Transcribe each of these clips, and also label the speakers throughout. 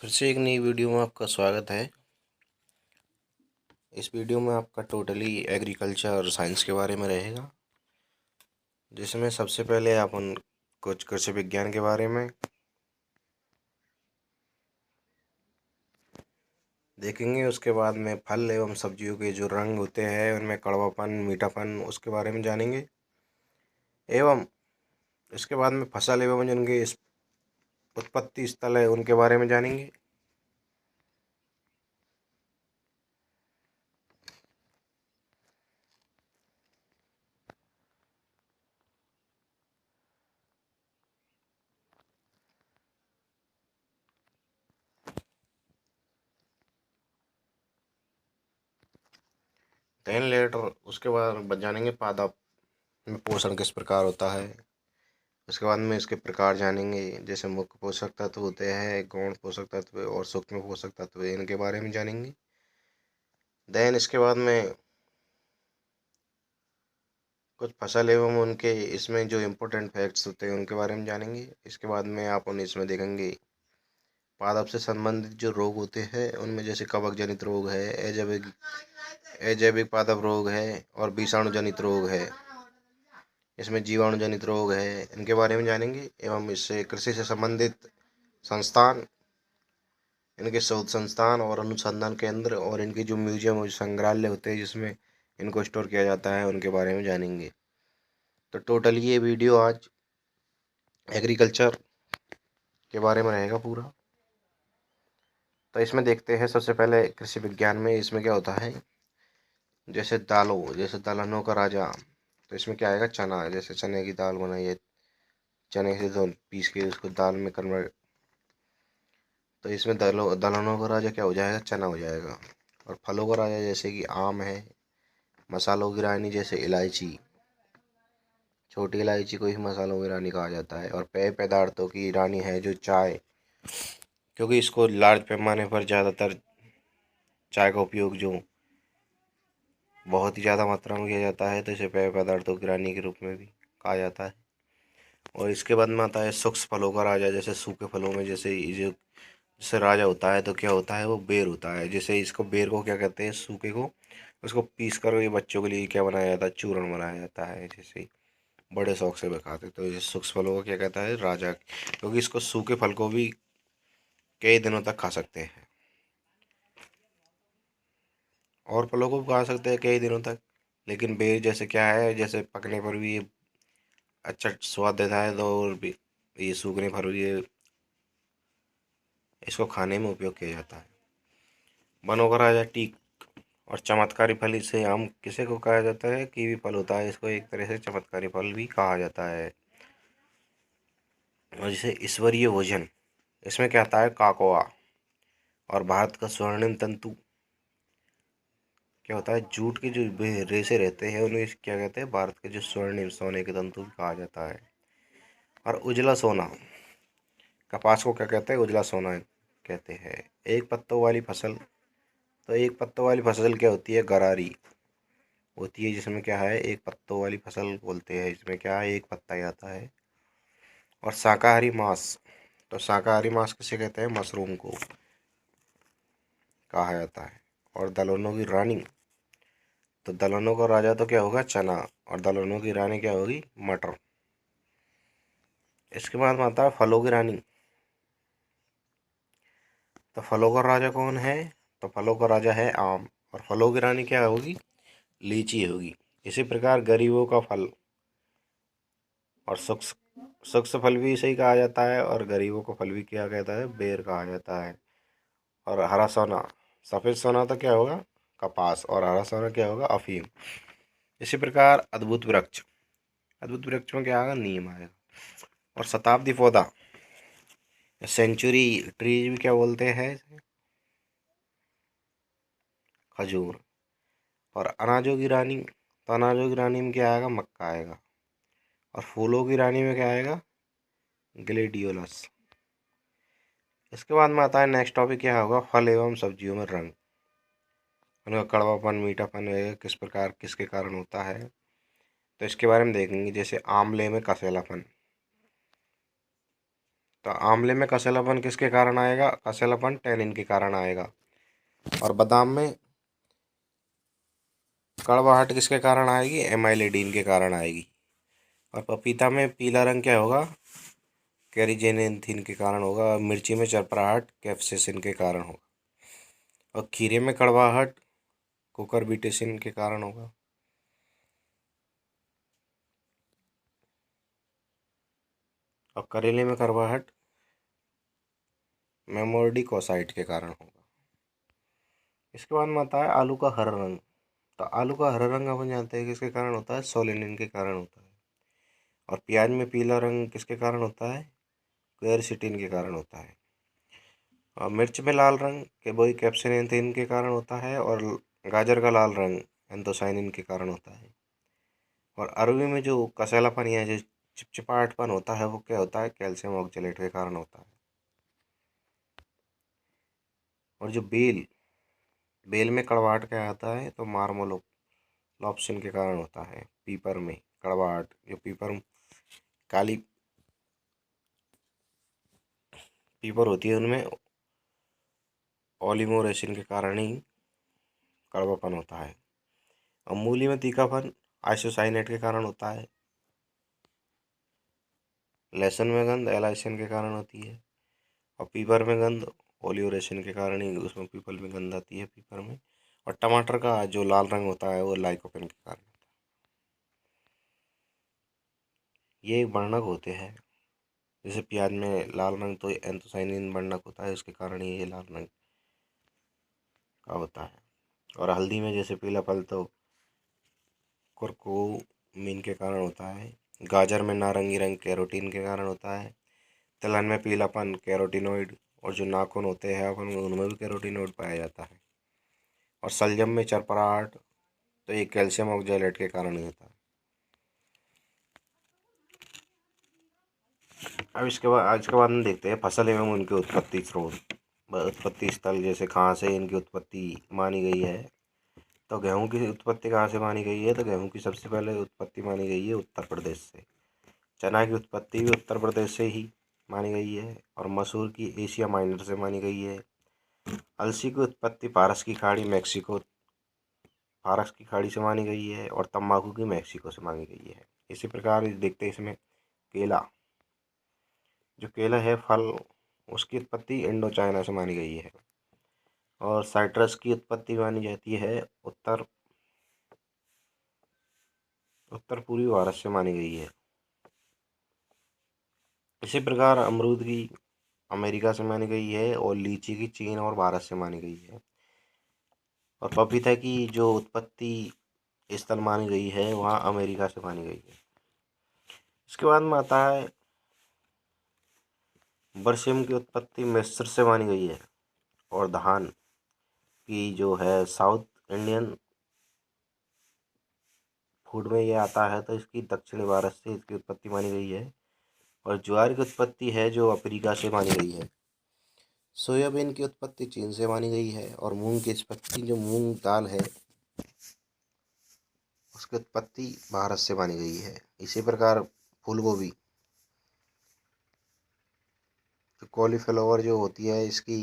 Speaker 1: फिर से एक नई वीडियो में आपका स्वागत है। इस वीडियो में आपका टोटली एग्रीकल्चर और साइंस के बारे में रहेगा, जिसमें सबसे पहले अपन कुछ कृषि विज्ञान के बारे में देखेंगे। उसके बाद में फल एवं सब्जियों के जो रंग होते हैं उनमें कड़वापन मीठापन उसके बारे में जानेंगे, एवं इसके बाद में फसल एवं जिनके उत्पत्ति स्थल है उनके बारे में जानेंगे। देन लेटर उसके बाद जानेंगे पादप में पोषण किस प्रकार होता है। उसके बाद में इसके प्रकार जानेंगे, जैसे मुख्य पोषक तत्व होते हैं, गौण पोषक तत्व और सूक्ष्म पोषक तत्व, इनके बारे में जानेंगे। देन इसके बाद में कुछ फसल एवं उनके इसमें जो इम्पोर्टेंट फैक्ट्स होते हैं उनके बारे में जानेंगे। इसके बाद में आप उन इसमें देखेंगे पादप से संबंधित जो रोग होते हैं उनमें जैसे कवक जनित रोग है, अजैविक पादप रोग है और विषाणु जनित रोग है। इसमें जीवाणु जनित रोग है, इनके बारे में जानेंगे। एवं इससे कृषि से संबंधित संस्थान, इनके शोध संस्थान और अनुसंधान केंद्र और इनके जो म्यूजियम और संग्रहालय होते हैं जिसमें इनको स्टोर किया जाता है उनके बारे में जानेंगे। तो टोटल ये वीडियो आज एग्रीकल्चर के बारे में रहेगा पूरा। तो इसमें देखते हैं सबसे पहले कृषि विज्ञान में इसमें क्या होता है। जैसे दालों, जैसे दलहनों का राजा, तो इसमें क्या आएगा, चना। जैसे चने की दाल बनाइए, चने से तो पीस के उसको दाल में कन्वर्ट, तो इसमें दलहनों का राजा क्या हो जाएगा, चना हो जाएगा। और फलों का राजा जैसे कि आम है, मसालों की रानी जैसे इलायची, छोटी इलायची को ही मसालों की रानी कहा जाता है। और पेय पदार्थों की रानी है जो चाय, क्योंकि इसको लार्ज पैमाने पर ज़्यादातर चाय का उपयोग जो बहुत ही ज़्यादा मात्रा में किया जाता है, तो इसे पेय पदार्थों की रानी के रूप में भी कहा जाता है। और इसके बाद में आता है सूक्ष्म फलों का राजा। जैसे सूखे फलों में जैसे ये जैसे राजा होता है तो क्या होता है, वो बेर होता है। जैसे इसको बेर को क्या कहते हैं, सूखे को, उसको पीस कर ये बच्चों के लिए क्या बनाया जाता है, चूर्ण बनाया जाता है। जैसे बड़े शौक से वे खाते, तो ये सूक्ष्म फलों को क्या कहता है, राजा, क्योंकि इसको सूखे फल को भी कई दिनों तक खा सकते हैं और फलों को भी खा सकते हैं कई दिनों तक। लेकिन बेर जैसे क्या है, जैसे पकने पर भी ये अच्छा स्वाद देता है, तो और भी ये सूखने पर भी ये इसको खाने में उपयोग किया जाता है। वनों का राजा टीक और चमत्कारी फल, इसे आम किसे को कहा जाता है, कीवी फल होता है, इसको एक तरह से चमत्कारी फल भी कहा जाता है। और जैसे ईश्वरीय भोजन, इसमें क्या आता है, काकोआ। और भारत का स्वर्णिम तंतु क्या होता है, जूट के जो रेशे रहते हैं उन्हें क्या कहते हैं, भारत के जो स्वर्णिम सोने के तंतु भी कहा जाता है। और उजला सोना, कपास को क्या कहते हैं, उजला सोना कहते हैं। एक पत्तों वाली फसल, तो एक पत्तों वाली फसल क्या होती है, गरारी होती है, जिसमें क्या है, एक पत्तों वाली फसल बोलते हैं, इसमें क्या है, एक पत्ता ही आता है। और शाकाहारी मांस, तो शाकाहारी मांस किसे कहते हैं, मशरूम को कहा जाता है। और दलहनों की रानी, तो दलहनों का राजा तो क्या होगा, चना, और दलहनों की रानी क्या होगी, मटर। इसके बाद में आता है फलों की रानी, तो फलों का राजा कौन है, तो फलों का राजा है आम, और फलों की रानी क्या होगी, लीची होगी। इसी प्रकार गरीबों का फल और शुष्क फल भी इसे ही कहा जाता है, और गरीबों का फल भी क्या कहता है, बेर कहा जाता है। और हरा सोना, सफ़ेद सोना तो क्या होगा, कपास, और हरा सोना क्या होगा, अफीम। इसी प्रकार अद्भुत वृक्ष, अद्भुत वृक्ष में क्या आएगा, नीम आएगा। और शताब्दी पौधा, सेंचुरी ट्रीज भी क्या बोलते हैं, खजूर। और अनाजों की रानी, तो अनाजों की रानी में क्या आएगा, मक्का आएगा। और फूलों की रानी में क्या आएगा, ग्लेडियोलस। इसके बाद में आता है नेक्स्ट टॉपिक, क्या होगा, फल एवं सब्जियों में रंग, उनका कड़वापन मीठापन किस प्रकार किसके कारण होता है, तो इसके बारे में देखेंगे। जैसे आमले में कसेलापन, तो आंवले में कसेलापन किसके कारण आएगा? कसेलापन टैनिन के कारण आएगा। और बादाम में कड़वाहट किसके कारण आएगी? एमाइलेडिन के कारण आएगी। और पपीता में पीला रंग क्या होगा? कैरीजेनेंथिन के कारण होगा। और मिर्ची में चरपराहट कैप्सेसिन के कारण होगा। और खीरे में कड़वाहट कुकुरबिटेसिन के कारण होगा। और करेले में कड़वाहट मेमोर्डिकोसाइट के कारण होगा। इसके बाद में आता है आलू का हरा रंग। तो आलू का हरा रंग अपन जानते हैं किसके कारण होता है? सोलेनिन के कारण होता है। और प्याज में पीला रंग किसके कारण होता है? क्वेरसिटिन के कारण होता है। और मिर्च में लाल रंग के वही कैप्सेनेंथिन के कारण होता है। और गाजर का लाल रंग एंथोसाइनिन के कारण होता है। और अरबी में जो कसैलापन या जो चिपचिपाहटपन होता है वो क्या होता है? कैल्शियम ऑक्जेलेट के कारण होता है। और जो बेल बेल में कड़वाहट क्या आता है? तो मार्मोलोप्सिन के कारण होता है। पीपर में कड़वाहट, जो काली पीपर होती है उनमें ओलिगोरेसिन के कारण ही कड़वापन होता है। और मूली में तीखापन आइसोसाइनेट के कारण होता है। लहसुन में गंध एलाइसिन के कारण होती है। और पीपर में गंध ओलियोरेसिन के कारण ही उसमें पीपल में गंध आती है पीपर में। और टमाटर का जो लाल रंग होता है वो लाइकोपेन के कारण होता है। ये एक वर्णक होते हैं। जैसे प्याज में लाल रंग तो एंथोसाइनिन वर्णक होता है, उसके कारण ही ये लाल रंग का होता है। और हल्दी में जैसे पीला पल तो कुरकुमीन के कारण होता है। गाजर में नारंगी रंग कैरोटीन के कारण होता है। तिलहन में पीलापन कैरोटीनॉइड। और जो नाखून होते हैं अपन उनमें भी कैरोटीनॉइड पाया जाता है। और शलजम में चरपराहट तो ये कैल्शियम ऑक्जेलेट के कारण ही होता है। अब इसके बाद आज के बाद में देखते हैं फसल एवं उनके उत्पत्ति स्रोत उत्पत्ति स्थल, जैसे कहाँ से इनकी उत्पत्ति मानी गई है। तो गेहूं की उत्पत्ति कहाँ से मानी गई है? तो गेहूं की सबसे पहले उत्पत्ति मानी गई है उत्तर प्रदेश से। चना की उत्पत्ति भी उत्तर प्रदेश से ही मानी गई है। और मसूर की एशिया माइनर से मानी गई है। अलसी की उत्पत्ति फारस की खाड़ी से मानी गई है। और तंबाकू की मैक्सिको से मानी गई है। इसी प्रकार देखते हैं इसमें केला, जो केला है फल, उसकी उत्पत्ति इंडो चाइना से मानी गई है। और साइट्रस की उत्पत्ति मानी जाती है उत्तर पूर्वी भारत से मानी गई है। इसी प्रकार अमरूद की अमेरिका से मानी गई है। और लीची की चीन और भारत से मानी गई है। और पपीता की जो उत्पत्ति स्थल मानी गई है वहाँ अमेरिका से मानी गई है। इसके बाद में आता है बरसिम की उत्पत्ति मिस्र से मानी गई है। और धान की जो है साउथ इंडियन फूड में ये आता है, तो इसकी दक्षिणी भारत से इसकी उत्पत्ति मानी गई है। और ज्वार की उत्पत्ति है जो अफ्रीका से मानी गई है। सोयाबीन की उत्पत्ति चीन से मानी गई है। और मूंग की उत्पत्ति, जो मूंग दाल है, उसकी उत्पत्ति भारत से मानी गई है। इसी प्रकार फूल गोभी, जो कॉलीफ्लावर जो होती है, इसकी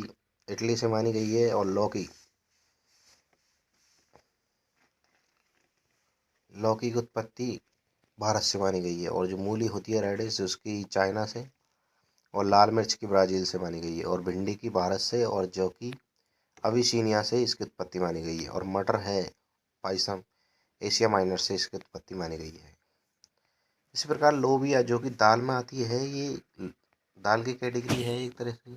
Speaker 1: इटली से मानी गई है। और लौकी की उत्पत्ति भारत से मानी गई है। और जो मूली होती है रेडिश, उसकी चाइना से। और लाल मिर्च की ब्राज़ील से मानी गई है। और भिंडी की भारत से। और जौ की अबिसीनिया से इसकी उत्पत्ति मानी गई है। और मटर है पाइसम एशिया माइनर से इसकी उत्पत्ति मानी गई है। इसी प्रकार लोबिया, जो कि दाल में आती है, ये दाल की कैटेगरी है एक तरह से।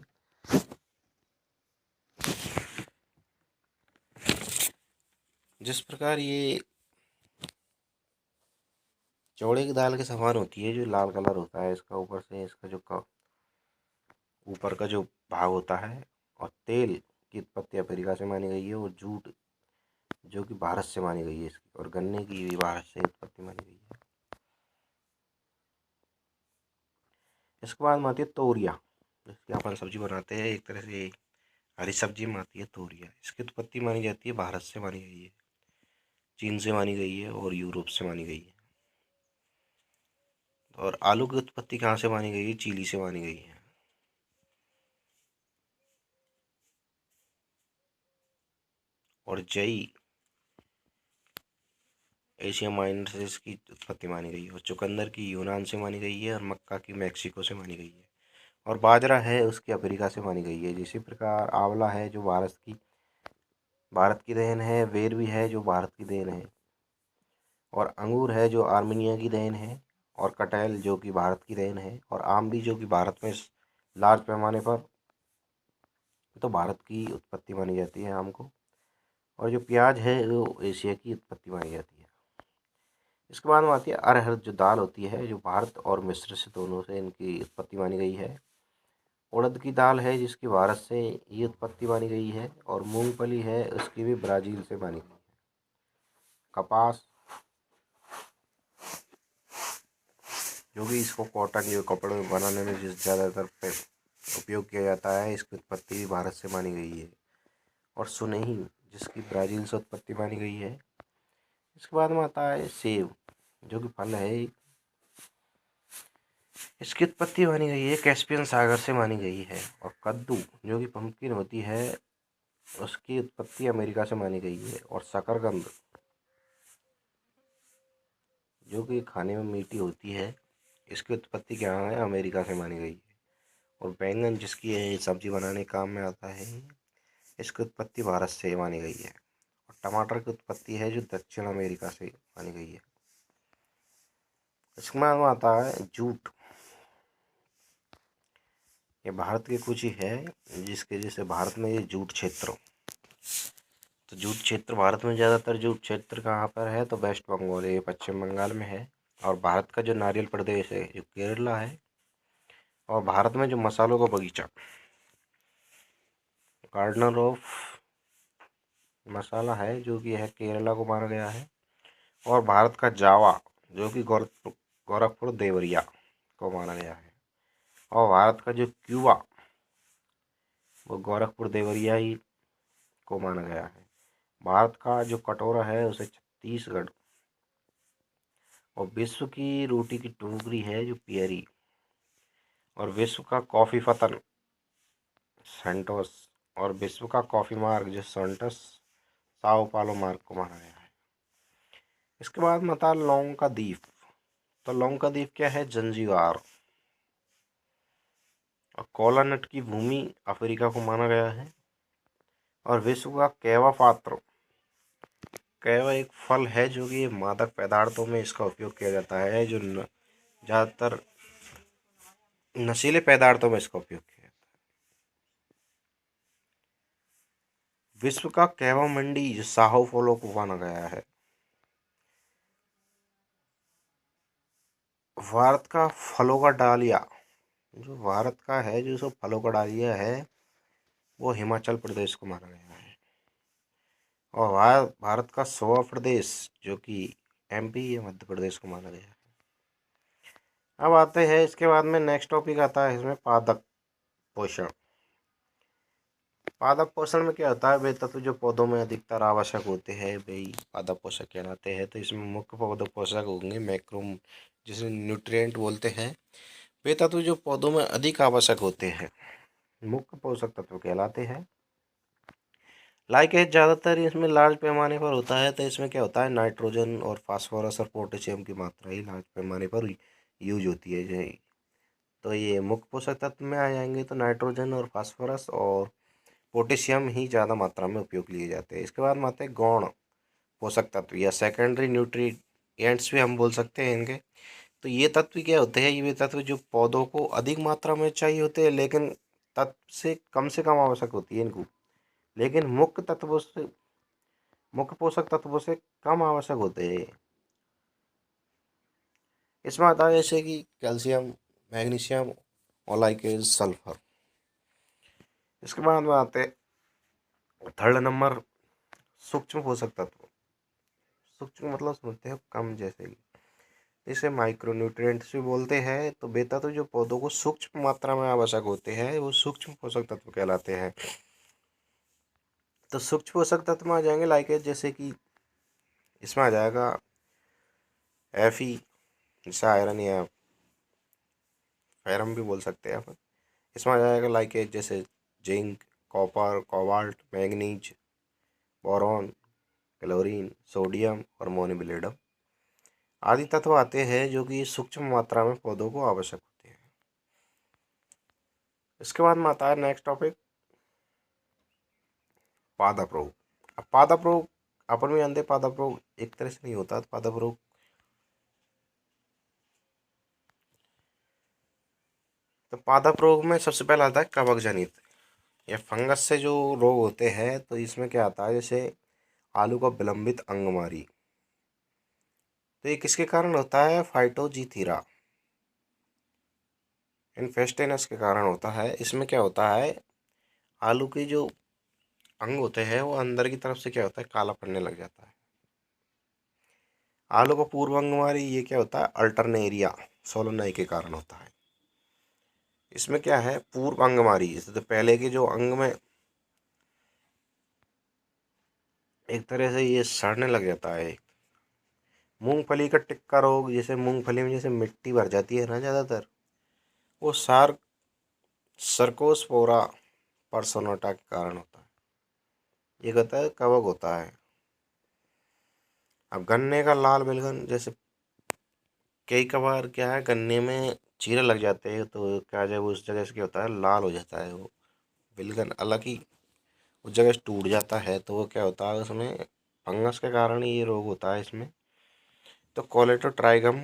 Speaker 1: जिस प्रकार ये चौड़े की दाल के समान होती है, जो लाल कलर होता है इसका, ऊपर से इसका जो ऊपर का जो भाग होता है। और तेल की उत्पत्ति अफ्रीका से मानी गई है। और जूट जो कि भारत से मानी गई है इसकी। और गन्ने की भी भारत से उत्पत्ति मानी गई है। इसके बाद में आती है तोरिया, जिसकी अपन सब्जी बनाते हैं एक तरह से हरी सब्जी में आती है तोरिया। इसकी उत्पत्ति मानी जाती है भारत से मानी गई है, चीन से मानी गई है और यूरोप से मानी गई है। और आलू की उत्पत्ति कहाँ से मानी गई है? चिली से मानी गई है। और जई एशिया माइनर से इसकी उत्पत्ति मानी गई है। और चुकंदर की यूनान से मानी गई है और मक्का की मैक्सिको से मानी गई है। और बाजरा है उसकी अफ्रीका से मानी गई है। इसी प्रकार आंवला है जो भारत की देन है। बेर भी है जो भारत की देन है। और अंगूर है जो आर्मेनिया की देन है। और कटहल जो कि भारत की देन है। और आम भी जो कि भारत में लार्ज पैमाने पर तो भारत की उत्पत्ति मानी जाती है आम को। और जो प्याज है वो एशिया की उत्पत्ति मानी जाती है। इसके बाद में आती है अरहर जो दाल होती है जो भारत और मिस्र से दोनों से इनकी उत्पत्ति मानी गई है। उड़द की दाल है जिसकी भारत से ये उत्पत्ति मानी गई है। और मूंगफली है उसकी भी ब्राज़ील से मानी गई है। कपास जो कि इसको कॉटन जो कपड़े में बनाने में जिस ज़्यादातर पे उपयोग किया जाता है इसकी उत्पत्ति भी भारत से मानी गई है। और सुनही जिसकी ब्राज़ील से उत्पत्ति मानी गई है। इसके बाद में आता है सेब जो कि फल है। इसकी उत्पत्ति मानी गई है कैस्पियन सागर से मानी गई है। और कद्दू जो कि पम्पकिन होती है उसकी उत्पत्ति अमेरिका से मानी गई है। और शकरकंद जो कि खाने में मीठी होती है इसकी उत्पत्ति क्या है अमेरिका से मानी गई है। और बैंगन जिसकी सब्जी बनाने के काम में आता है इसकी उत्पत्ति भारत से मानी गई है। और टमाटर की उत्पत्ति है जो दक्षिण अमेरिका से मानी गई है। इसके बाद में आता है जूट। ये भारत की कुछ ही है जिसके जैसे भारत में ये जूट क्षेत्र तो जूट क्षेत्र भारत में ज़्यादातर जूट क्षेत्र कहाँ पर है तो वेस्ट बंगाल ये पश्चिम बंगाल में है। और भारत का जो नारियल प्रदेश है जो केरला है। और भारत में जो मसालों का बगीचा गार्डनर ऑफ मसाला है जो कि है केरला को माना गया है। और भारत का जावा जो कि गोरखपुर देवरिया को माना गया है। और भारत का जो क्यूबा वो गोरखपुर देवरिया ही को माना गया है। भारत का जो कटोरा है उसे छत्तीसगढ़। और विश्व की रोटी की टोकरी है जो पियरी। और विश्व का कॉफ़ी पतन सेंटोस। और विश्व का कॉफ़ी मार्ग जो सेंटोस साओ पालो मार्ग को माना गया है। इसके बाद मता लौंग का द्वीप। तो लौंग का द्वीप क्या है जंजीबार। और कोला नट की भूमि अफ्रीका को माना गया है। और विश्व का कैवा पात्र। कैवा एक फल है जो कि मादक पदार्थों में इसका उपयोग किया जाता है जो ज़्यादातर नशीले पदार्थों में इसका उपयोग किया जाता है। विश्व का कैवा मंडी जो साहो फलों को माना गया है। भारत का फलों का डालिया जो भारत का है जो सब फलों का डालिया है वो हिमाचल प्रदेश को माना गया है। और भारत का 100वां प्रदेश जो कि एमपी या मध्य प्रदेश को माना गया है। अब आते हैं इसके बाद में नेक्स्ट टॉपिक आता है इसमें पादप पोषण। पादप पोषण में क्या होता है वे तत्व जो पौधों में अधिकतर आवश्यक होते हैं वही पादप पोषक कहलाते हैं। तो इसमें मुख्य पादप पोषक होंगे मैक्रो जिसे न्यूट्रिएंट बोलते हैं। वे तत्व जो पौधों में अधिक आवश्यक होते हैं मुख्य पोषक तत्व कहलाते हैं। लाइक है ज़्यादातर इसमें लार्ज पैमाने पर होता है। तो इसमें क्या होता है नाइट्रोजन और फास्फोरस और पोटेशियम की मात्रा ही लार्ज पैमाने पर यूज होती है। तो ये मुख्य पोषक तत्व में आ जाएंगे तो नाइट्रोजन और फास्फोरस और पोटेशियम ही ज़्यादा मात्रा में उपयोग लिए जाते हैं। इसके बाद में आते हैं गौण पोषक तत्व या सेकेंडरी न्यूट्रिएंट्स भी हम बोल सकते हैं इनके। तो ये तत्व क्या होते हैं ये तत्व जो पौधों को अधिक मात्रा में चाहिए होते हैं लेकिन तत्व से कम आवश्यक होती है इनको। लेकिन मुख्य पोषक तत्वों से कम आवश्यक होते हैं। इसमें आता है जैसे कि कैल्शियम मैग्नीशियम और लाइक सल्फर। इसके बाद में आते थर्ड नंबर सूक्ष्म पोषक तत्व। सूक्ष्म मतलब समझते हैं कम जैसे कि इसे माइक्रोन्यूट्रिएंट्स भी बोलते हैं। तो वे तत्व जो पौधों को सूक्ष्म मात्रा में आवश्यक होते हैं वो सूक्ष्म पोषक तत्व कहलाते हैं। तो सूक्ष्म पोषक तत्व में आ जाएंगे लाइक जैसे कि इसमें आ जाएगा Fe जैसे आयरन या फेरम भी बोल सकते हैं अपन। इसमें आ जाएगा लाइक जैसे zinc copper cobalt manganese boron, chlorine, sodium और मोलिब्डेनम आदि तत्व आते हैं जो कि सूक्ष्म मात्रा में पौधों को आवश्यक होते हैं। इसके बाद में आता है नेक्स्ट टॉपिक, पादप रोग। अब पादप रोग अपन भी जानते हैं, पादप रोग एक तरह से नहीं होता पादप रोग। तो पादप रोग में सबसे पहला आता है कवक जनित। ये फंगस से जो रोग होते हैं, तो इसमें क्या आता है, जैसे आलू का विलंबित अंगमारी, तो ये किसके कारण होता है, फाइटोजीथीरा इन्फेस्टेनस के कारण होता है। इसमें क्या होता है, आलू के जो अंग होते हैं वो अंदर की तरफ से क्या होता है, काला पड़ने लग जाता है। आलू का पूर्व अंगमारी ये क्या होता है, अल्टरनेरिया सोलोनाई के कारण होता है। इसमें क्या है, पूर्व अंगमारी, जैसे तो पहले के जो अंग में एक तरह से ये सड़ने लग जाता है। मूंगफली का टिक्का रोग, जैसे मूंगफली में जैसे मिट्टी भर जाती है ना ज़्यादातर, वो सर्कोस्पोरा पर्सोनाटा के कारण होता है। ये कहता है कवक होता है। अब गन्ने का लाल बिलगन, जैसे कई कबार क्या है, गन्ने में चीरे लग जाते हैं, तो क्या जब उस जगह से क्या होता है, लाल हो जाता है वो बिलगन, हालांकि उस जगह से टूट जाता है, तो वो क्या होता है, उसमें फंगस के कारण ही ये रोग होता है इसमें। तो कोलेटोट्राइगम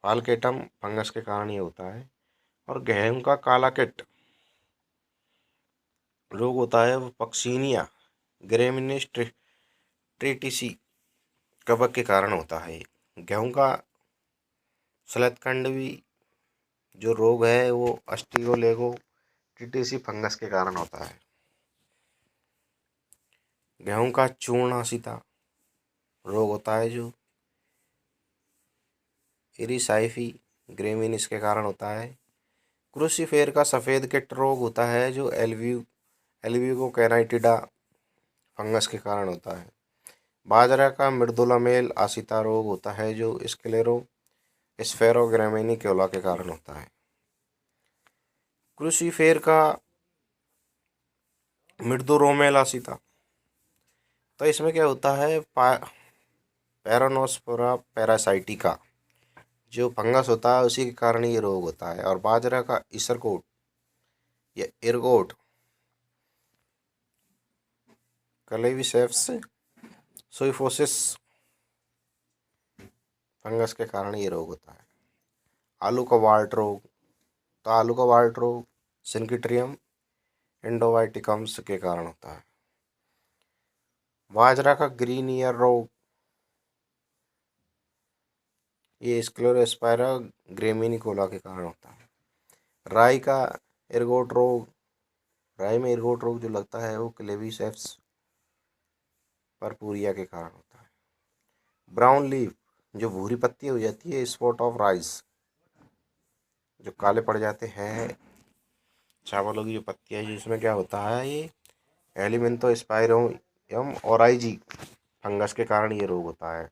Speaker 1: फालकेटम फंगस के कारण ये होता है। और गेहूं का काला किट रोग होता है, वो पक्सीनिया ग्रेमिनेस ट्रेटिसी कवक के कारण होता है। गेहूं का शलतकंडवी जो रोग है वो अस्टियोलेगो टीटीसी फंगस के कारण होता है। गेहूं का चूर्णाशिता रोग होता है जो इरिसाइफी ग्रेमिनिस के कारण होता है। क्रूसीफेर का सफ़ेद किट रोग होता है जो एल्वियो कैनाइटिडा फंगस के कारण होता है। बाजरा का मृदुलामेल आसिता रोग होता है जो स्फेरोग्रामिनी क्योला के कारण होता है। क्रूसीफेर का मृदुरोमेल आसिता, तो इसमें क्या होता है, पैरानोस्पोरा पैरासाइटिका जो फंगस होता है उसी के कारण ये रोग होता है। और बाजरा का इसरकोट या इरगोट कलेविसेप्स सोइफोसिस फंगस के कारण ये रोग होता है। आलू का वाल्ट रोग, तो आलू का वाल्ट रोग सिनकिट्रियम इंडोवाइटिकम्स के कारण होता है। बाजरा का ग्रीन ईयर रोग ये स्क्लेरोस्पाइरा ग्रेमिनिकोला के कारण होता है। राई का एर्गोट रोग, राई में एर्गोट रोग जो लगता है वो क्लेविसेप्स परपुरिया के कारण होता है। ब्राउन लीफ जो भूरी पत्ती हो जाती है, स्पॉट ऑफ राइस जो काले पड़ जाते हैं चावलों की जो पत्तियाँ, जिसमें क्या होता है, ये एलिमेंटो स्पाइरोयम ओराइजी फंगस के कारण ये रोग होता है।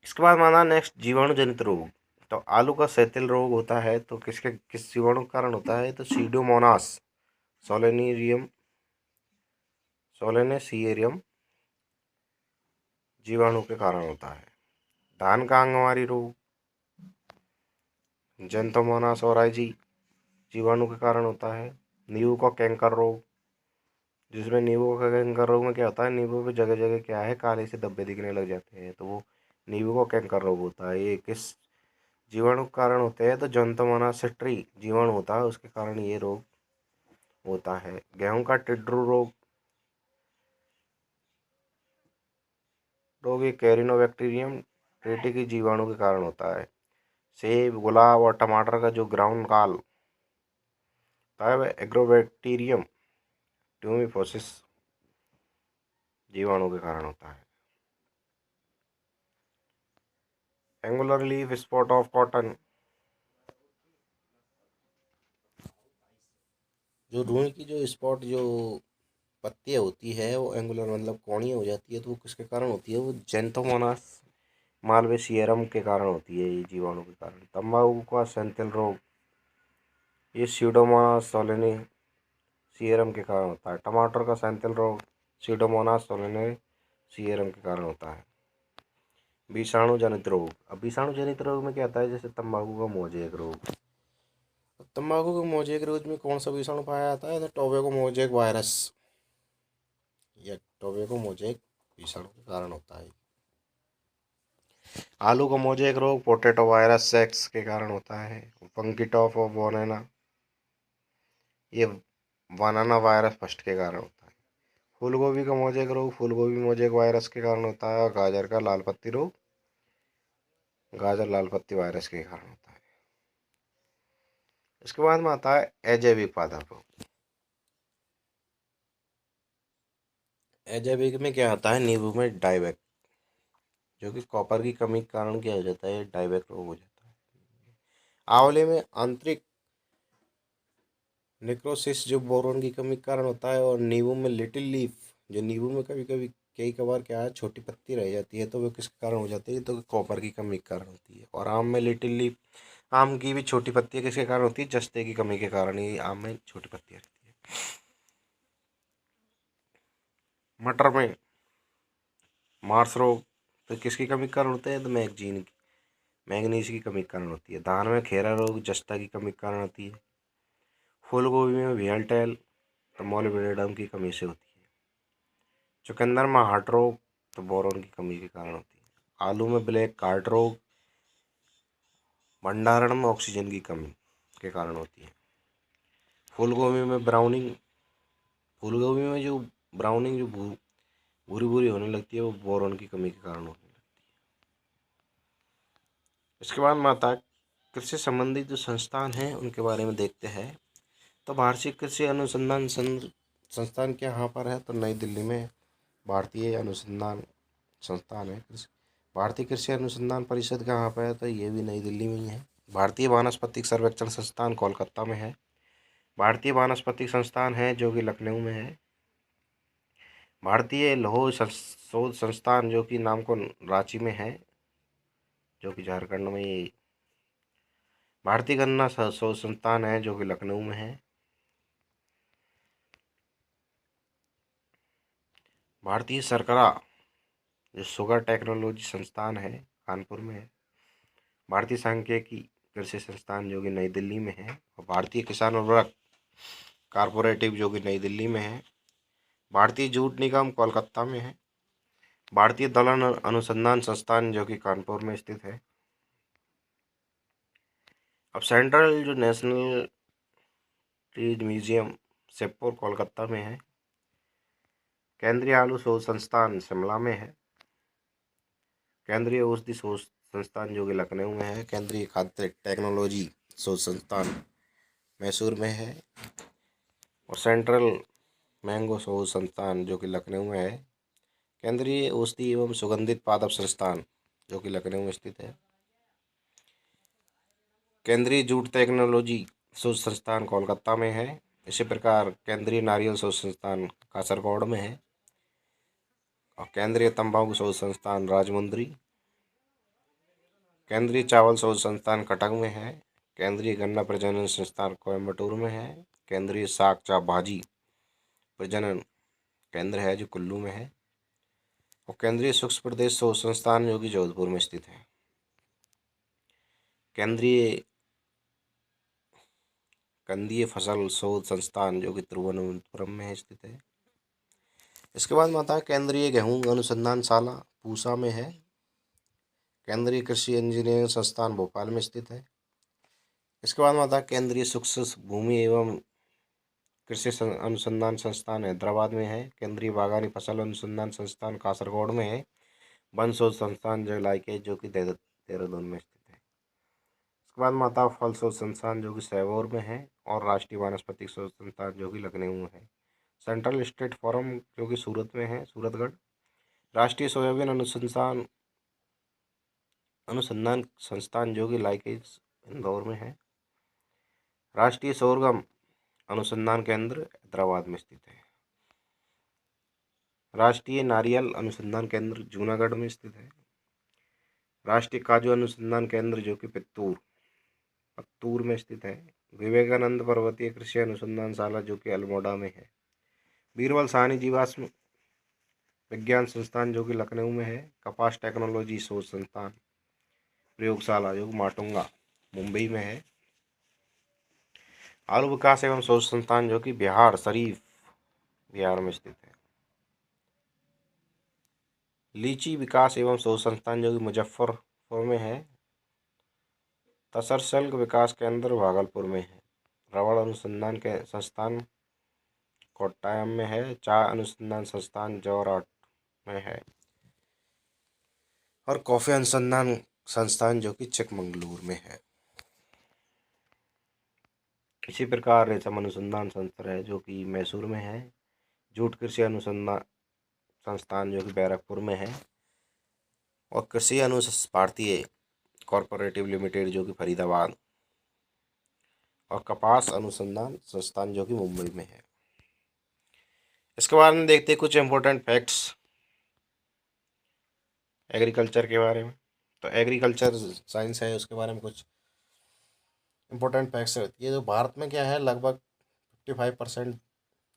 Speaker 1: इसके बाद माना नेक्स्ट जीवाणु जनित रोग। तो आलू का सैतिल रोग होता है, तो किस जीवाणु के कारण होता है, तो सीडोमोनास सोलेनेरियम सोलेनेसियरियम जीवाणु के कारण होता है। धान का अंगमारी रोग जेंथोमोनास ओराइजी जीवाणु के कारण होता है। नींबू का कैंकर रोग, जिसमें नींबू का कैंकर रोग में क्या होता है, नींबू पे जगह जगह क्या है, काले से धब्बे दिखने लग जाते हैं, तो वो नींबू का कैंकर रोग होता है। ये किस जीवाणु के कारण होते हैं, तो जेंथोमोनास सिट्री जीवाणु होता है, उसके कारण ये रोग होता है। गेहूं का टिड्रू रोग ये कैरिनोबैक्टीरियम ट्रिटिकी जीवाणु के कारण होता है। सेब, गुलाब और टमाटर का जो ग्राउंड काल होता है वह एग्रोबैक्टीरियम ट्यूमिफोसिस जीवाणु के कारण होता है। Angular leaf spot of cotton, जो रुई की जो स्पॉट जो पत्तियाँ होती है वो एंगुलर मतलब कोणीय हो जाती है, तो वो किसके कारण होती है, वो जेंथोमोनास मालवेसियरम के कारण होती है, ये जीवाणु के कारण। तंबाकू का सेंथिल रोग ये स्यूडोमोनास सीएरएम के कारण होता है। टमाटर का सैंतल रोग सीडोमोनास सोलेने सीएरएम के कारण होता है। विषाणु जनित रोग, अब विषाणु जनित रोग में क्या आता है, जैसे तंबाकू का मोजेक रोग। तंबाकू के मोजेक रोग में कौन सा विषाणु पाया जाता है, तो टोबैको मोजेक वायरस या टोबैको मोजेक विषाणु के कारण होता है। आलू का मोजेक रोग पोटैटो वायरस सेक्स के कारण होता है। फंकी टॉप ऑफ बनाना, ये बनाना वायरस फर्स्ट के कारण होता है। फूलगोभी का मोजेक रोग फूलगोभी मोजेक वायरस के कारण होता है। और गाजर का लाल पत्ती रोग गाजर लाल पत्ती वायरस के कारण होता है। इसके बाद में आता है अजैविक पादप रोग। अजैविक में क्या आता है, नींबू में डाइवैक, जो कि कॉपर की कमी के कारण क्या हो जाता है, डाइवैक रोग हो जाता है। आंवले में आंतरिक नेक्रोसिस, जो बोरोन की कमी के कारण होता है। और नींबू में लिटिल लीफ, जो नींबू में कभी कभी कई कबार क्या है, छोटी पत्ती रह जाती है, तो वो किसके कारण हो जाती है, तो कॉपर की कमी के कारण होती है। और आम में लिटिल लीफ, आम की भी छोटी पत्ती किसके कारण होती है, जस्ते की कमी के कारण ही आम में छोटी पत्तियां रहती है। मटर में मार्स रोग तो किसकी कमी के कारण होते हैं, तो मैग्नीज की कमी के कारण होती है। धान में खेरा रोग जस्ता की कमी के कारण होती है। फूलगोभी में वियलटेल तो मोलिबेडनम की कमी से होती है। चुकंदर में हार्ट रोग तो बोरोन की कमी के कारण होती है। आलू में ब्लैक कार्ट रोग भंडारण में ऑक्सीजन की कमी के कारण होती है। फूलगोभी में ब्राउनिंग, फूलगोभी में जो ब्राउनिंग जो भूरी भूरी होने लगती है, वो बोरोन की कमी के कारण होती है। इसके बाद में आता है कृषि संबंधित जो संस्थान हैं उनके बारे में देखते हैं। तो भारतीय कृषि अनुसंधान संस्थान क्या यहाँ पर है, तो नई दिल्ली में भारतीय अनुसंधान संस्थान है। भारतीय कृषि अनुसंधान परिषद कहाँ पर है, तो ये भी नई दिल्ली में ही है। भारतीय वानस्पतिक सर्वेक्षण संस्थान कोलकाता में है। भारतीय वानस्पतिक संस्थान है जो कि लखनऊ में है। भारतीय लौह शोध संस्थान जो कि नामकुम रांची में है, जो कि झारखंड में ही। भारतीय गन्ना शोध संस्थान है जो कि लखनऊ में है। भारतीय शर्करा जो शुगर टेक्नोलॉजी संस्थान है कानपुर में है। भारतीय सांख्यिकी कृषि संस्थान जो कि नई दिल्ली में है। और भारतीय किसान उर्वरक कारपोरेटिव जो कि नई दिल्ली में है। भारतीय जूट निगम कोलकाता में है। भारतीय दलहन अनुसंधान संस्थान जो कि कानपुर में स्थित है। अब सेंट्रल जो नेशनल ट्रीज म्यूजियम सेप्पुर कोलकाता में है। केंद्रीय आलू शोध संस्थान शिमला में है। केंद्रीय औषधि शोध संस्थान जो कि लखनऊ में है। केंद्रीय खाद्य टेक्नोलॉजी शोध संस्थान मैसूर में है। और सेंट्रल मैंगो शोध संस्थान जो कि लखनऊ में है। केंद्रीय औषधि एवं सुगंधित पादप संस्थान जो कि लखनऊ में स्थित है। केंद्रीय जूट टेक्नोलॉजी शोध संस्थान कोलकाता में है। इसी प्रकार केंद्रीय नारियल शोध संस्थान कासरगोड में है। और केंद्रीय तंबाकू शोध संस्थान राजमुंद्री। केंद्रीय चावल शोध संस्थान कटक में है। केंद्रीय गन्ना प्रजनन संस्थान कोयम्बटूर में है। केंद्रीय साग चा भाजी प्रजनन केंद्र है जो कुल्लू में है। और केंद्रीय सूक्ष्म प्रदेश शोध संस्थान जो कि जोधपुर में स्थित है। केंद्रीय कंदीय फसल शोध संस्थान जो कि तिरुवनंतपुरम में स्थित है। इसके बाद में आता है केंद्रीय गेहूं अनुसंधानशाला पूसा में है। केंद्रीय कृषि इंजीनियरिंग संस्थान भोपाल में स्थित है। इसके बाद में आता है केंद्रीय सूक्ष्म भूमि एवं कृषि अनुसंधान संस्थान हैदराबाद में है। केंद्रीय बागानी फसल अनुसंधान संस्थान कासरगोड में है। वन शोध संस्थान जो कि देहरादून में स्थित है। इसके बाद में आता है फल शोध संस्थान जो कि सैवोर में है। और राष्ट्रीय वानस्पतिक शोध संस्थान जो कि लखनऊ में है। सेंट्रल स्टेट फोरम जो कि सूरत में है, सूरतगढ़। राष्ट्रीय सोयाबीन अनुसंधान संस्थान जो कि लाइकेज इंदौर में है। राष्ट्रीय सोरगम अनुसंधान केंद्र हैदराबाद में स्थित है। राष्ट्रीय नारियल अनुसंधान केंद्र जूनागढ़ में स्थित है। राष्ट्रीय काजू अनुसंधान केंद्र जो कि पत्तूर में स्थित है। विवेकानंद पर्वतीय कृषि अनुसंधानशाला जो कि अल्मोड़ा में है। बीरबल साहनी जीवाश्म विज्ञान संस्थान जो कि लखनऊ में है। कपास टेक्नोलॉजी शोध संस्थान प्रयोगशाला जो कि माटुंगा मुंबई में है। आलू विकास एवं शोध संस्थान जो कि बिहार शरीफ बिहार में स्थित है। लीची विकास एवं शोध संस्थान जो कि मुजफ्फरपुर में है। तसर शुल्क विकास केंद्र भागलपुर में है। रबड़ अनुसंधान के संस्थान कोट्टायम में है। चाय अनुसंधान संस्थान जोरहाट में है। और कॉफी अनुसंधान संस्थान जो कि चिकमंगलूर में है। इसी प्रकार रेशम अनुसंधान संस्थान है जो कि मैसूर में है। जूट कृषि अनुसंधान संस्थान जो कि बैरकपुर में है। और कृषि भारतीय कॉरपोरेटिव लिमिटेड जो कि फरीदाबाद। और कपास अनुसंधान संस्थान जो कि मुंबई में है। इसके बारे में देखते हैं कुछ इंपॉर्टेंट फैक्ट्स एग्रीकल्चर के बारे में। तो एग्रीकल्चर साइंस है, उसके बारे में कुछ इंपॉर्टेंट फैक्ट्स रहती है। जो भारत में क्या है, लगभग 55%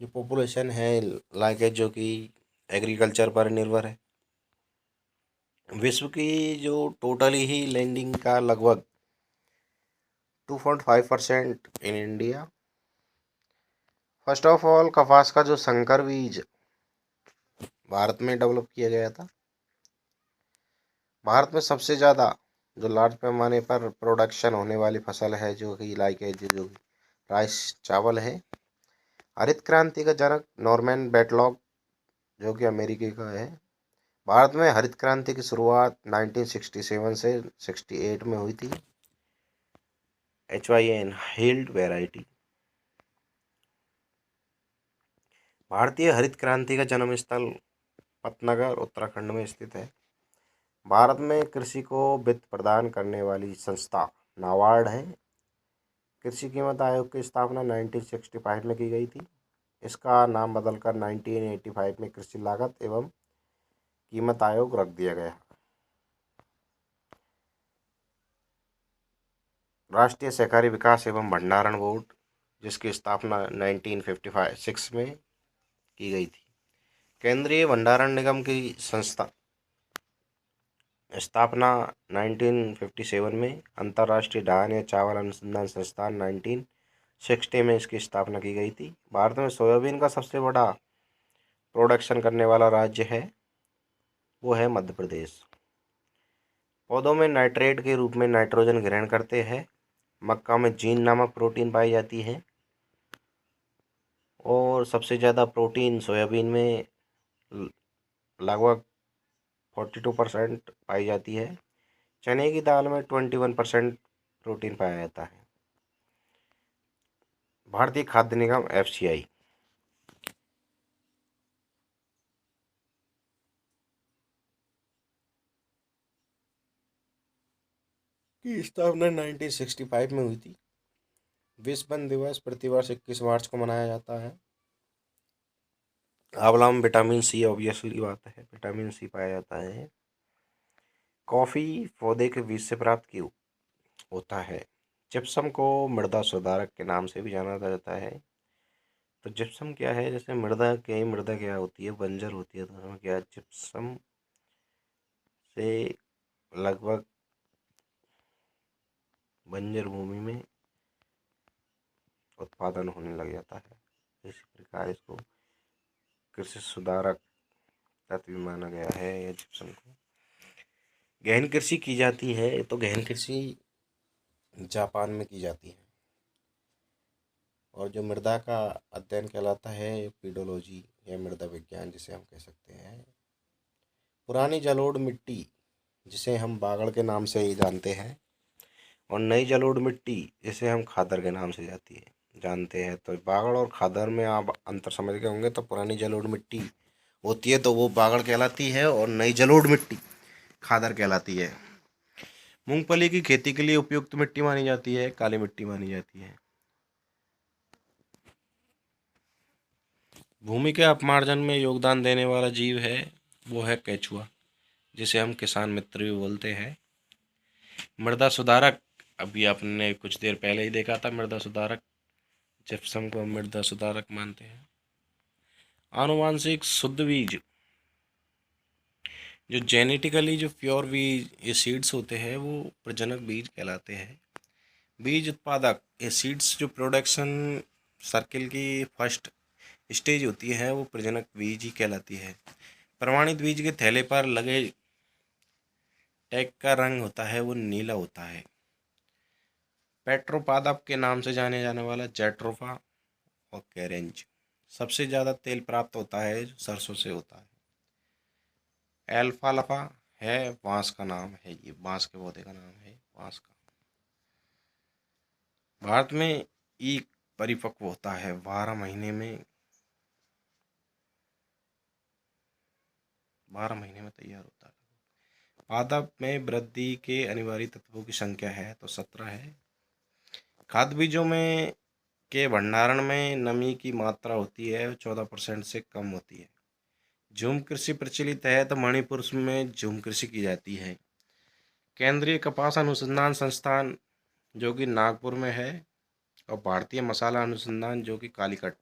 Speaker 1: जो पॉपुलेशन है लाइक जो कि एग्रीकल्चर पर निर्भर है। विश्व की जो टोटल ही लैंडिंग का लगभग 2.5% in India. First of all कपास का जो संकर बीज भारत में डेवलप किया गया था। भारत में सबसे ज़्यादा जो लार्ज पैमाने पर प्रोडक्शन होने वाली फसल है जो कि लाइक जो राइस चावल है। हरित क्रांति का जनक नॉर्मन बोरलॉग जो कि अमेरिका का है। भारत में हरित क्रांति की शुरुआत 1967 से 68 में हुई थी। HYN yield variety. भारतीय हरित क्रांति का जन्म स्थल पतनगर उत्तराखंड में स्थित है। भारत में कृषि को वित्त प्रदान करने वाली संस्था नाबार्ड है। कृषि कीमत आयोग की स्थापना 1965 में की गई थी। इसका नाम बदलकर 1985 में कृषि लागत एवं कीमत आयोग रख दिया गया। राष्ट्रीय सहकारी विकास एवं भंडारण बोर्ड जिसकी स्थापना 1956 में की गई थी। केंद्रीय भंडारण निगम की स्थापना 1957 में। अंतर्राष्ट्रीय धान या चावल अनुसंधान संस्थान 1960 में इसकी स्थापना की गई थी। भारत में सोयाबीन का सबसे बड़ा प्रोडक्शन करने वाला राज्य है वो है मध्य प्रदेश। पौधों में नाइट्रेट के रूप में नाइट्रोजन ग्रहण करते हैं। मक्का में जीन नामक प्रोटीन पाई जाती है। और सबसे ज़्यादा प्रोटीन सोयाबीन में लगभग 42% पाई जाती है। चने की दाल में 21% प्रोटीन पाया जाता है। भारतीय खाद्य निगम FCI की स्थापना 1965 में हुई थी। विश्व वन दिवस प्रतिवर्ष 21 मार्च को मनाया जाता है। आंवला में विटामिन सी ऑब्वियसली बात है, विटामिन सी पाया जाता है। कॉफ़ी पौधे के बीज से प्राप्त की होता है। जिप्सम को मृदा सुधारक के नाम से भी जाना जाता है। तो जिप्सम क्या है, जैसे मृदा क्या होती है, बंजर होती है, तो हमें क्या जिप्सम से लगभग बंजर भूमि में उत्पादन होने लग जाता है। इसी प्रकार इसको कृषि सुधारक तत्व भी माना गया है या जिप्सम को। गहन कृषि की जाती है, तो गहन कृषि जापान में की जाती है। और जो मृदा का अध्ययन कहलाता है पीडोलॉजी या मृदा विज्ञान जिसे हम कह सकते हैं। पुरानी जलोढ़ मिट्टी जिसे हम बागड़ के नाम से ही जानते हैं और नई जलोढ़ मिट्टी जिसे हम खादर के नाम से जानते हैं। तो बागड़ और खादर में आप अंतर समझ गए होंगे। तो पुरानी जलोढ़ मिट्टी होती है तो वो बागड़ कहलाती है और नई जलोढ़ मिट्टी खादर कहलाती है। मूंगफली की खेती के लिए उपयुक्त मिट्टी मानी जाती है काली मिट्टी मानी जाती है। भूमि के अपमार्जन में योगदान देने वाला जीव है वो है केचुआ जिसे हम किसान मित्र भी बोलते हैं। मृदा सुधारक अभी आपने कुछ देर पहले ही देखा था मृदा सुधारक, जिप्सम को हम मृदा सुधारक मानते हैं। आनुवांशिक शुद्ध बीज, जो जेनेटिकली जो प्योर बीज ये सीड्स होते हैं वो प्रजनक बीज कहलाते हैं। बीज उत्पादक, ये सीड्स जो प्रोडक्शन सर्किल की फर्स्ट स्टेज होती है वो प्रजनक बीज ही कहलाती है। प्रमाणित बीज के थैले पर लगे टैग का रंग होता है वो नीला होता है। पेट्रोपादप के नाम से जाने जाने वाला जेट्रोफा और कैरेंज, सबसे ज़्यादा तेल प्राप्त होता है जो सरसों से होता है। एल्फाल्फा है बांस का नाम है, ये बांस के पौधे का नाम है बांस का। भारत में ईख परिपक्व होता है 12 महीने में, 12 महीने में तैयार होता है। पादप में वृद्धि के अनिवार्य तत्वों की संख्या है तो 17 है। खाद्य बीजों में के भंडारण में नमी की मात्रा होती है 14% से कम होती है। झूम कृषि प्रचलित है तो मणिपुर में झूम कृषि की जाती है। केंद्रीय कपास अनुसंधान संस्थान जो कि नागपुर में है, और भारतीय मसाला अनुसंधान जो कि कालीकट।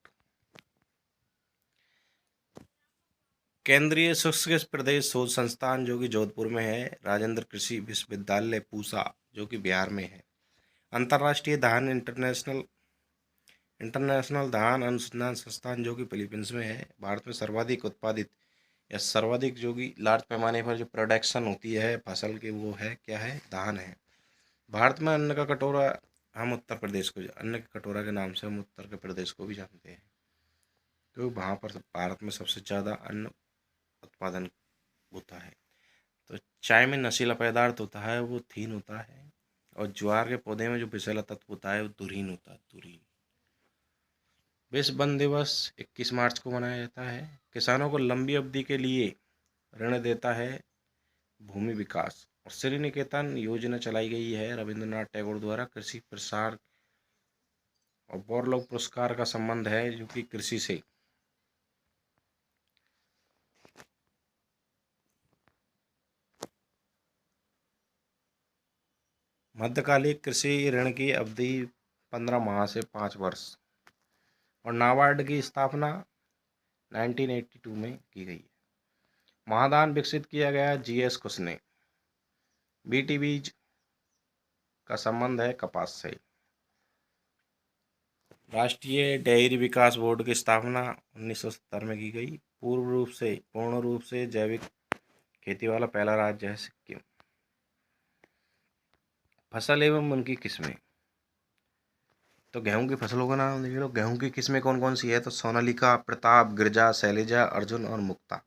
Speaker 1: केंद्रीय शुष्क प्रदेश शोध संस्थान जो कि जोधपुर में है। राजेंद्र कृषि विश्वविद्यालय पूसा जो कि बिहार में है। अंतर्राष्ट्रीय धान इंटरनेशनल धान अनुसंधान संस्थान जो कि फिलीपींस में है। भारत में सर्वाधिक उत्पादित या सर्वाधिक जो कि लार्ज पैमाने पर जो प्रोडक्शन होती है फसल की वो है क्या है, धान है। भारत में अन्न का कटोरा, हम उत्तर प्रदेश को अन्न के कटोरा के नाम से हम उत्तर प्रदेश को भी जानते हैं, क्योंकि वहाँ पर भारत में सबसे ज़्यादा अन्न उत्पादन होता है। तो चाय में नशीला पदार्थ होता है वो थीन होता है, और ज्वार के पौधे में जो विषैला तत्व होता है वो धुरीन होता है, धुरीन। विश्व वन दिवस 21 मार्च को मनाया जाता है। किसानों को लंबी अवधि के लिए ऋण देता है भूमि विकास, और श्री निकेतन योजना चलाई गई है रविंद्रनाथ टैगोर द्वारा। कृषि प्रसार और बोरलॉग पुरस्कार का संबंध है जो कि कृषि से। मध्यकालिक कृषि ऋण की अवधि 15 माह से 5 वर्ष, और नाबार्ड की स्थापना 1982 में की गई है। महादान विकसित किया गया जीएस कुश ने। बीटी बीज का संबंध है कपास से। राष्ट्रीय डेयरी विकास बोर्ड की स्थापना 1970 में की गई। पूर्ण रूप से जैविक खेती वाला पहला राज्य है सिक्किम। फसल एवं उनकी किस्में, तो गेहूं की फसलों का नाम देख लो। गेहूं की किस्में कौन कौन सी है, तो सोनालिका, प्रताप, गिरजा, शैलेजा, अर्जुन और मुक्ता।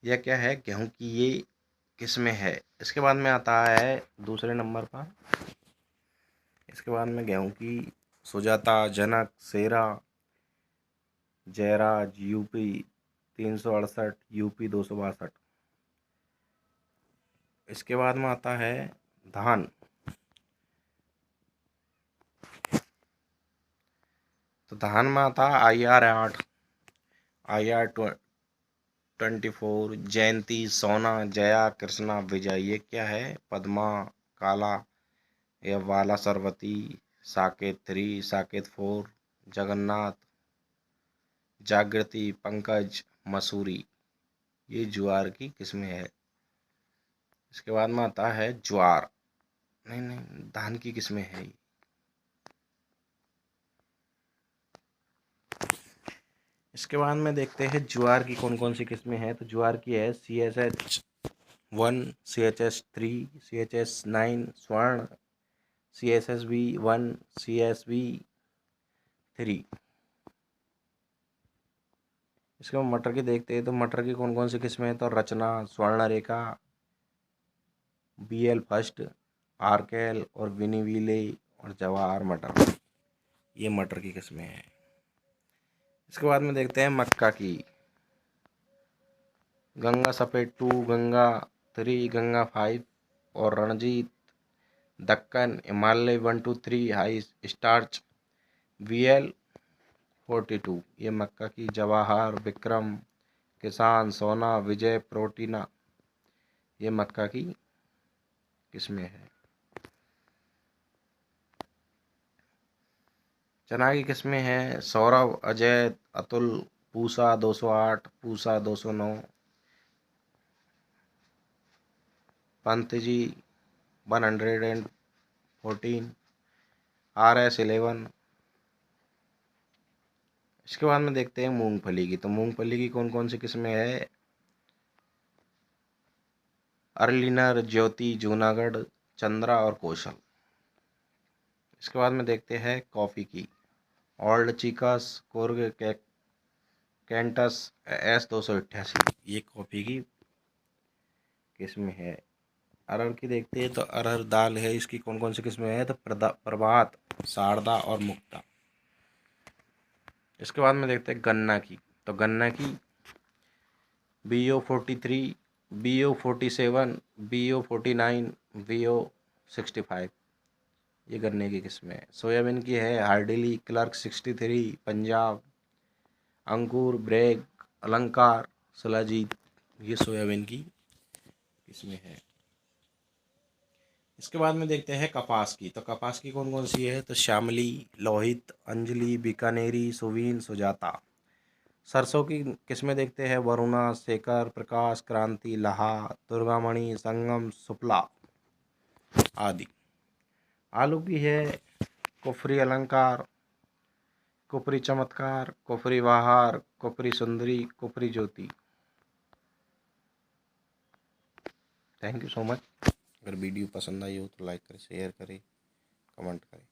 Speaker 1: यह क्या है, गेहूं की ये किस्में है। इसके बाद में आता है दूसरे नंबर पर, इसके बाद में गेहूं की सुजाता, जनक, शेरा, जयराज, यूपी 368, यूपी 262। इसके बाद में आता है धान, तो धान में आता है IR 8, IR 24, जयंती, सोना, जया, कृष्णा, विजय। ये क्या है, पद्मा, काला या वाला, सरवती, साकेत 3, साकेत 4, जगन्नाथ, जागृति, पंकज, मसूरी। ये ज्वार की किस्में है। इसके बाद में आता है ज्वार, नहीं धान की किस्में है। इसके बाद में देखते हैं ज्वार की कौन कौन सी किस्में हैं। तो ज्वार की है CSH1, CHS3, CHS9 स्वर्ण, CSSB1, CSB3। इसके बाद मटर की देखते हैं, तो मटर की कौन कौन सी किस्में हैं, तो रचना, स्वर्ण रेखा, BL फर्स्ट, आरकेल और विनीविले और जवाहर मटर। ये मटर की किस्में हैं। इसके बाद में देखते हैं मक्का की, गंगा सफेद 2, गंगा 3, गंगा 5 और Ranjit, Deccan, Himalaya 1, 2, 3 high starch, VL 42। ये मक्का की। जवाहर, विक्रम, किसान, सोना, विजय, प्रोटीना। ये मक्का की किस्में है। चना की किस्में हैं सौरभ, अजय, अतुल, पूसा 208, पूसा 209, पंत जी 114, RS11। इसके बाद में देखते हैं मूंगफली की। तो मूंगफली की कौन कौन सी किस्में है? अर्लिनर, ज्योति, जूनागढ़, चंद्रा और कौशल। इसके बाद में देखते हैं कॉफ़ी की। ओल्ड चिकस, कुर्ग, कैंटस, S288, ये कॉफ़ी की किस्में है। अरहर की देखते हैं तो अरहर दाल है, इसकी कौन कौन सी किस्में हैं? तो प्रभात, शारदा और मुक्ता। इसके बाद में देखते हैं गन्ना की। तो गन्ना की BO43, BO47, BO49, BO65, ये गन्ने की किस्में है। सोयाबीन की है हार्डिली, क्लर्क 63, पंजाब, अंकुर, ब्रेक, अलंकार, सलाजीत, ये सोयाबीन की किस्में है। इसके बाद में देखते हैं कपास की। तो कपास की कौन कौन सी है? तो श्यामली, लोहित, अंजलि, बीकानेरी, सुवीन, सुजाता। सरसों की किस्में देखते हैं वरुणा, शेखर, प्रकाश, क्रांति, लहा, दुर्गामणि, संगम, सुपला आदि। आलू की है कुफरी अलंकार, कुफरी चमत्कार, Kufri Bahar, Kufri Sundari, Kufri Jyoti. Thank you so much. अगर वीडियो पसंद आई हो तो लाइक करें, शेयर करें, कमेंट करें।